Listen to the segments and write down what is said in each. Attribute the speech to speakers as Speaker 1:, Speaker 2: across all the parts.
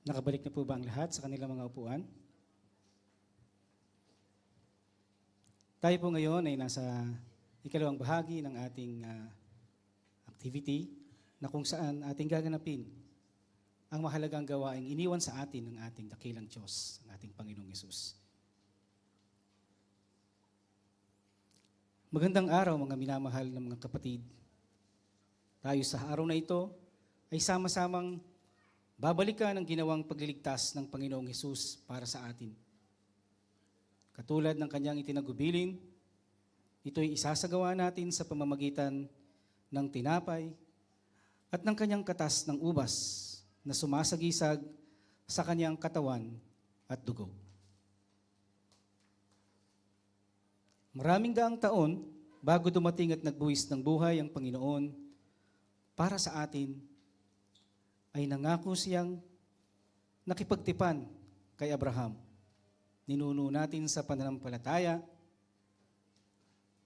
Speaker 1: Nakabalik na po ba ang lahat sa kanilang mga upuan? Tayo po ngayon ay nasa ikalawang bahagi ng ating activity na kung saan ating gaganapin ang mahalagang gawaing iniwan sa atin ng ating dakilang Diyos, ang ating Panginoong Yesus. Magandang araw mga minamahal ng mga kapatid. Tayo sa araw na ito ay sama-samang babalikan ang ginawang pagliligtas ng Panginoong Hesus para sa atin. Katulad ng kanyang itinagubilin, ito'y isasagawa natin sa pamamagitan ng tinapay at ng kanyang katas ng ubas na sumasagisag sa kanyang katawan at dugo. Maraming daang taon bago dumating at nagbuwis ng buhay ang Panginoon para sa atin, ay nangako siyang nakipagtipan kay Abraham. Ninuno natin sa pananampalataya,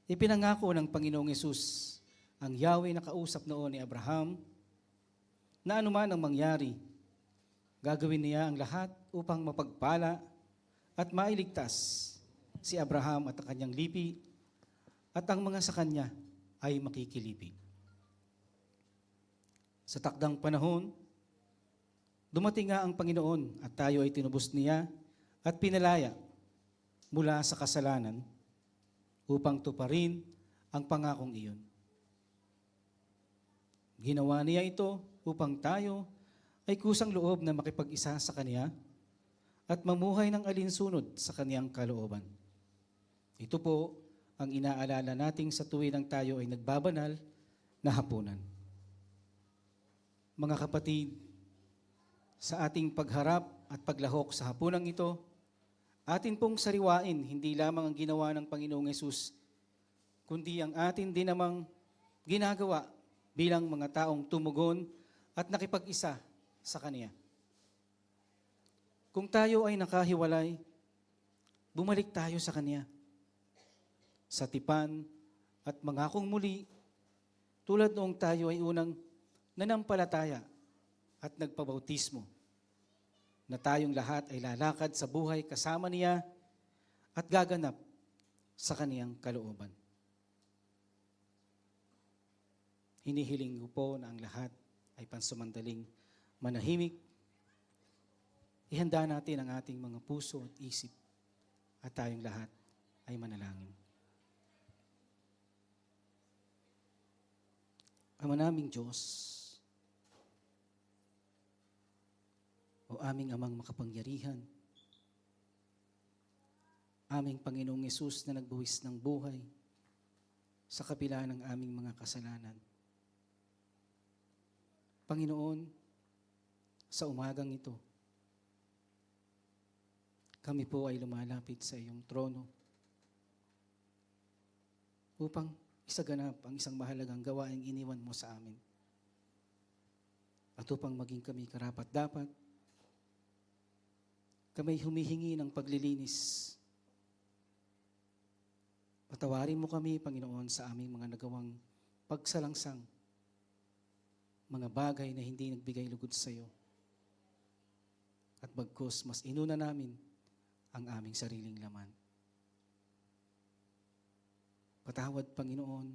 Speaker 1: ipinangako ng Panginoong Yesus ang Yahweh na kausap noon ni Abraham na anuman ang mangyari, gagawin niya ang lahat upang mapagpala at mailigtas si Abraham at ang kanyang lipi at ang mga sa kanya ay makikilipi. Sa takdang panahon, dumating nga ang Panginoon at tayo ay tinubos niya at pinalaya mula sa kasalanan upang tuparin ang pangakong iyon. Ginawa niya ito upang tayo ay kusang loob na makipag-isa sa Kanya at mamuhay ng alinsunod sa Kaniyang kalooban. Ito po ang inaalala nating sa tuwing tayo ay nagbabanal na hapunan. Mga kapatid, sa ating pagharap at paglahok sa hapunang ito, atin pong sariwain hindi lamang ang ginawa ng Panginoong Yesus, kundi ang atin din namang ginagawa bilang mga taong tumugon at nakipag-isa sa Kanya. Kung tayo ay nakahiwalay, bumalik tayo sa Kanya. Sa tipan at mangakong muli, tulad noong tayo ay unang nanampalataya at nagpabautismo, na tayong lahat ay lalakad sa buhay kasama niya at gaganap sa kaniyang kalooban. Hinihiling ko po na ang lahat ay pansamantaling manahimik. Ihanda natin ang ating mga puso at isip at tayong lahat ay manalangin. Ama naming Diyos, o aming amang makapangyarihan, aming Panginoong Yesus na nagbuwis ng buhay sa kabila ng aming mga kasalanan. Panginoon, sa umagang ito, kami po ay lumalapit sa iyong trono upang isaganap ang isang mahalagang gawaing iniwan mo sa amin. At upang maging kami karapat-dapat, kami humihingi ng paglilinis. Patawarin mo kami, Panginoon, sa aming mga nagawang pagsalangsang, mga bagay na hindi nagbigay lugod sa iyo. At bagkus, mas inuna namin ang aming sariling laman. Patawad, Panginoon,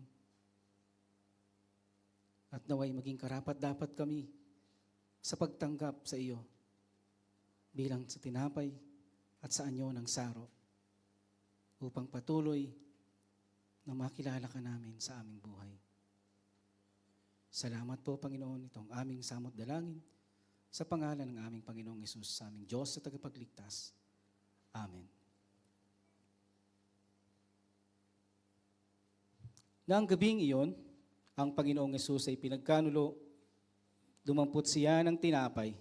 Speaker 1: at naway maging karapat-dapat kami sa pagtanggap sa iyo bilang sa tinapay at sa anyo ng saro upang patuloy na makilala ka namin sa aming buhay. Salamat po, Panginoon, itong aming samot dalangin sa pangalan ng aming Panginoong Yesus, sa aming Diyos sa tagapagligtas. Amen. Noong gabing iyon, ang Panginoong Yesus ay pinagkanulo, dumampot siya ng tinapay.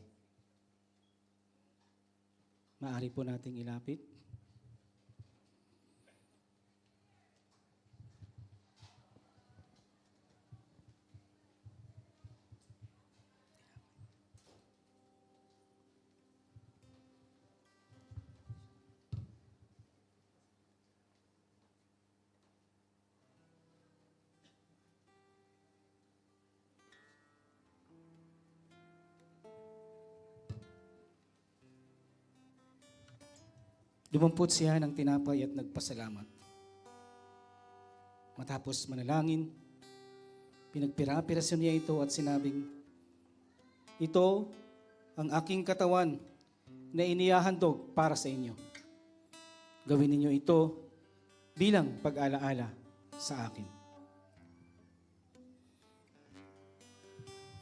Speaker 1: Maaari po nating ilapit. Dumampot siya ng tinapay at nagpasalamat. Matapos manalangin, pinagpira-piraso niya ito at sinabing, "Ito ang aking katawan na inihahandog para sa inyo. Gawin ninyo ito bilang pag-alaala sa akin."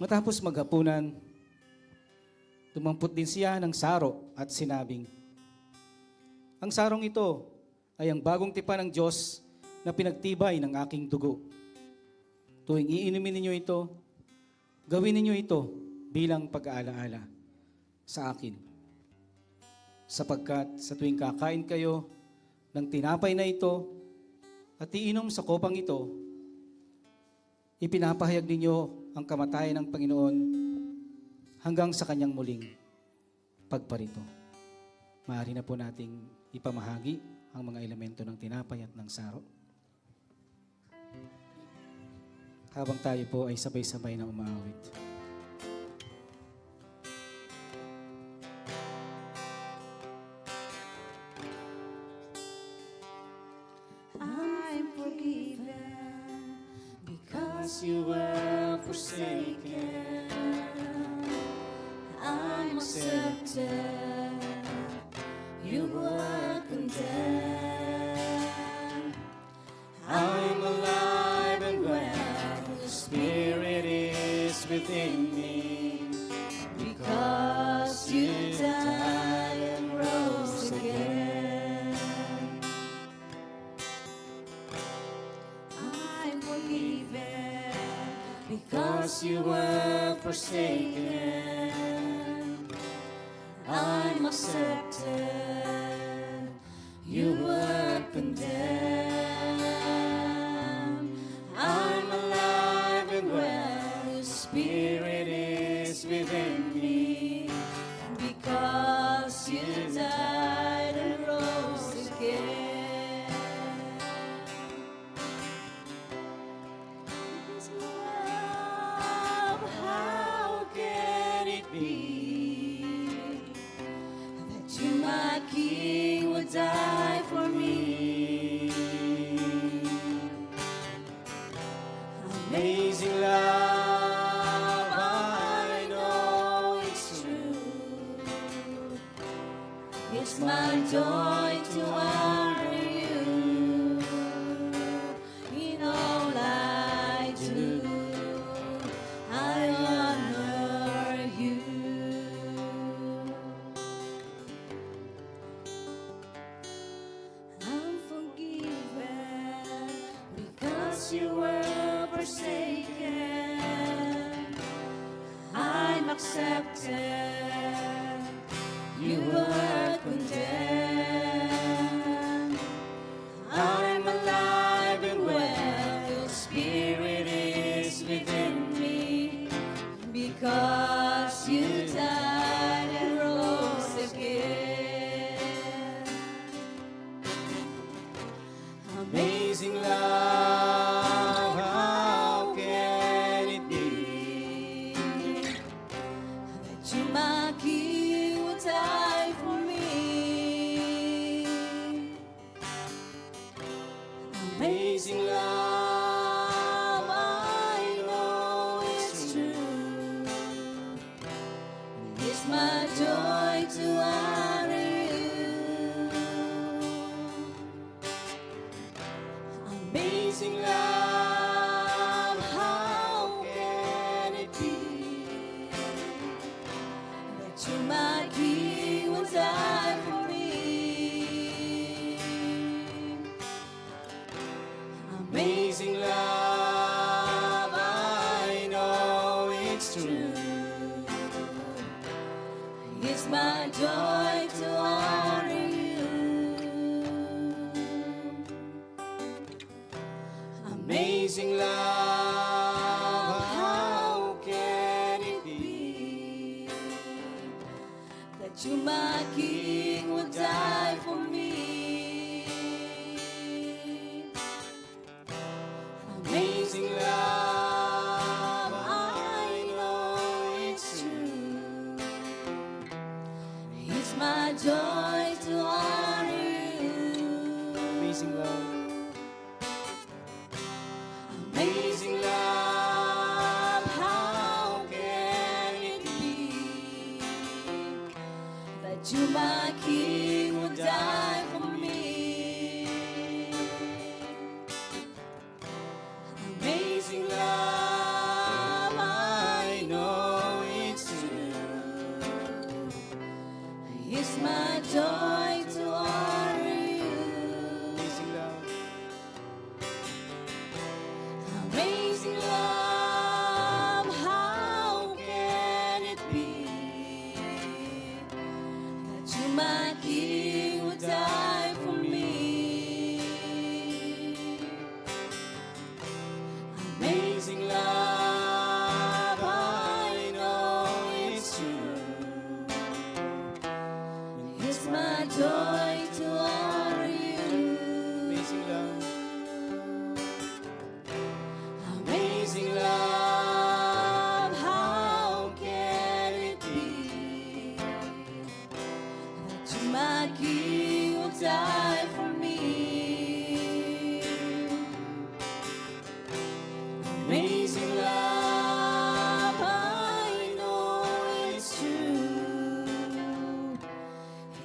Speaker 1: Matapos maghapunan, dumampot din siya ng saro at sinabing, "Ang sarong ito ay ang bagong tipan ng Diyos na pinagtibay ng aking dugo. Tuwing iinumin ninyo ito, gawin ninyo ito bilang pag-aalaala sa akin. Sapagkat sa tuwing kakain kayo ng tinapay na ito at iinom sa kopang ito, ipinapahayag ninyo ang kamatayan ng Panginoon hanggang sa kanyang muling pagparito." Maaari na po nating ipamahagi ang mga elemento ng tinapay at ng saro. Habang tayo po ay sabay-sabay na umaawit.
Speaker 2: I'm forgiven because you were forsaken. I'm accepted. You were condemned. I'm alive and well. The Spirit is within me because you died and rose again. I'm forgiven because you were forsaken. I'm accepted. You were condemned. I'm alive and well. The Spirit is within me because you died and rose again. This love, how can it be that you, my King, would die for me? Amazing love, I know it's true. It's my joy to honor you in all I do. I honor you. I'm forgiven because you were forsaken. I'm accepted. You were condemned. I'm alive and well. Your Spirit is within me because you died and rose again. Amazing love, how can it be that you, my King, would die for me? Amazing love, I know it's true. It's my joy to honor you. Amazing love, how can it be that you, my King, would die for me? Amazing love, I know it's true. It's my joy to honor you. Amazing love, how can it be that you, my King, would die for me? Amazing love, I know it's true. It's my joy to honor
Speaker 1: Amazing love.
Speaker 2: Amazing love, how can it be that you, my King, would die for me? Amazing love, I know it's true. It's my joy to honor you.
Speaker 1: Amazing love.
Speaker 2: Amazing love, how can it be that you, my King, would die for me? Amazing love, I know it's true. It's my joy to honor you.
Speaker 1: Amazing love.
Speaker 2: Amazing love, how can it be that you, my King, will die for me? Amazing love, I know it's true.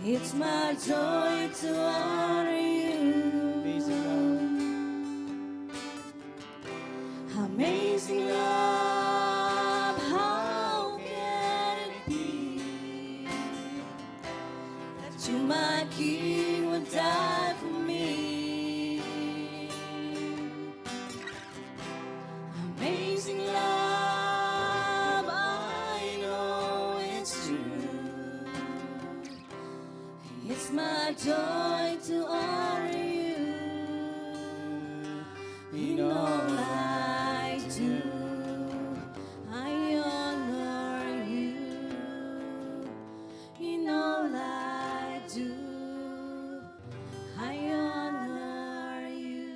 Speaker 2: It's my joy to honor you.
Speaker 1: Amazing love.
Speaker 2: Amazing love, how can it be that you, my King, would die for me? Amazing love, I know it's true. It's my joy to honor you in all I do. I honor you in all I do. I honor you.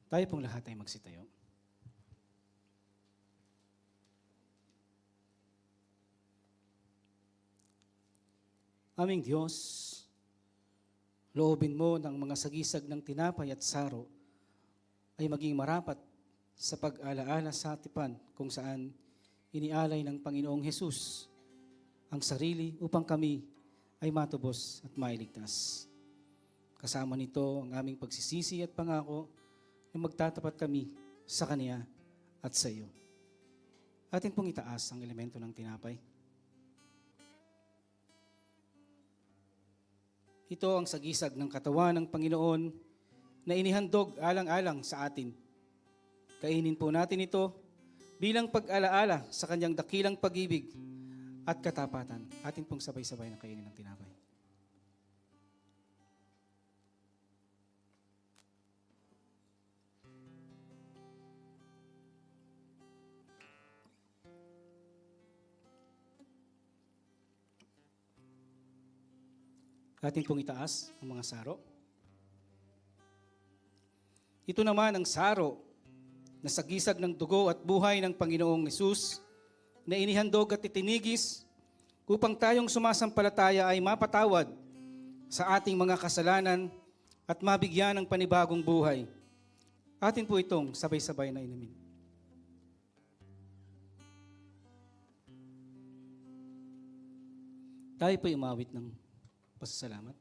Speaker 1: Tayo pong lahat ay magsitayo. Aming Diyos, loobin mo ng mga sagisag ng tinapay at saro ay maging marapat sa pag-alaala sa tipan kung saan inialay ng Panginoong Hesus ang sarili upang kami ay matubos at mailigtas. Kasama nito ang aming pagsisisi at pangako na magtatapat kami sa Kanya at sa iyo. Atin pong itaas ang elemento ng tinapay. Ito ang sagisag ng katawan ng Panginoon na inihandog alang-alang sa atin. Kainin po natin ito bilang pag-alaala sa Kanyang dakilang pag-ibig at katapatan. Atin pong sabay-sabay na kainin ng tinapay. Atin pong itaas ang mga saro. Ito naman ang saro na sagisag ng dugo at buhay ng Panginoong Hesus na inihandog at itinigis upang tayong sumasampalataya ay mapatawad sa ating mga kasalanan at mabigyan ng panibagong buhay. Atin po itong sabay-sabay na inumin. Tayo po umawit ng pasasalamat.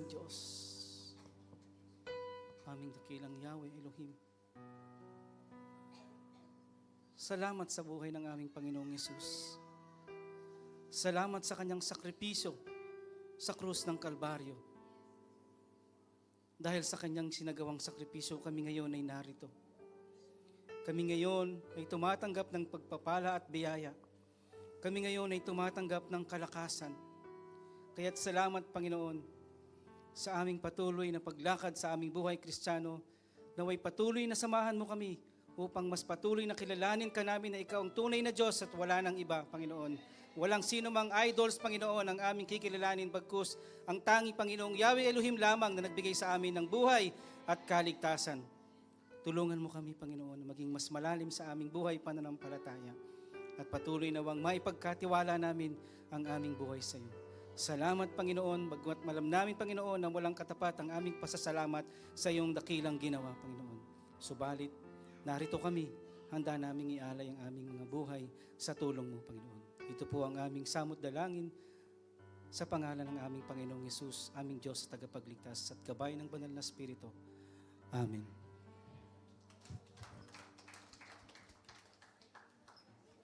Speaker 1: Diyos, aming dakilang Yahweh Elohim. Salamat sa buhay ng aming Panginoong Hesus. Salamat sa kanyang sakripisyo sa krus ng Kalbaryo. Dahil sa kanyang sinagawang sakripisyo, kami ngayon ay narito. Kami ngayon ay tumatanggap ng pagpapala at biyaya. Kami ngayon ay tumatanggap ng kalakasan. Kaya't salamat, Panginoon, sa aming patuloy na paglakad sa aming buhay Kristiyano, naway patuloy na samahan mo kami upang mas patuloy na kilalanin ka namin na ikaw ang tunay na Diyos at wala nang iba, Panginoon. Walang sino mang idols, Panginoon, ang aming kikilalanin bagkus ang tanging Panginoong Yahweh Elohim lamang na nagbigay sa amin ng buhay at kaligtasan. Tulungan mo kami, Panginoon, na maging mas malalim sa aming buhay pananampalataya at patuloy nawang maipagkatiwala namin ang aming buhay sa iyo. Salamat, Panginoon, bagwat malam namin, Panginoon, na walang katapat ang aming pasasalamat sa iyong dakilang ginawa, Panginoon. Subalit, narito kami, handa naming ialay ang aming mga buhay sa tulong mo, Panginoon. Ito po ang aming samot dalangin sa pangalan ng aming Panginoong Hesus, aming Diyos at tagapagligtas at gabay ng banal na Espiritu. Amen.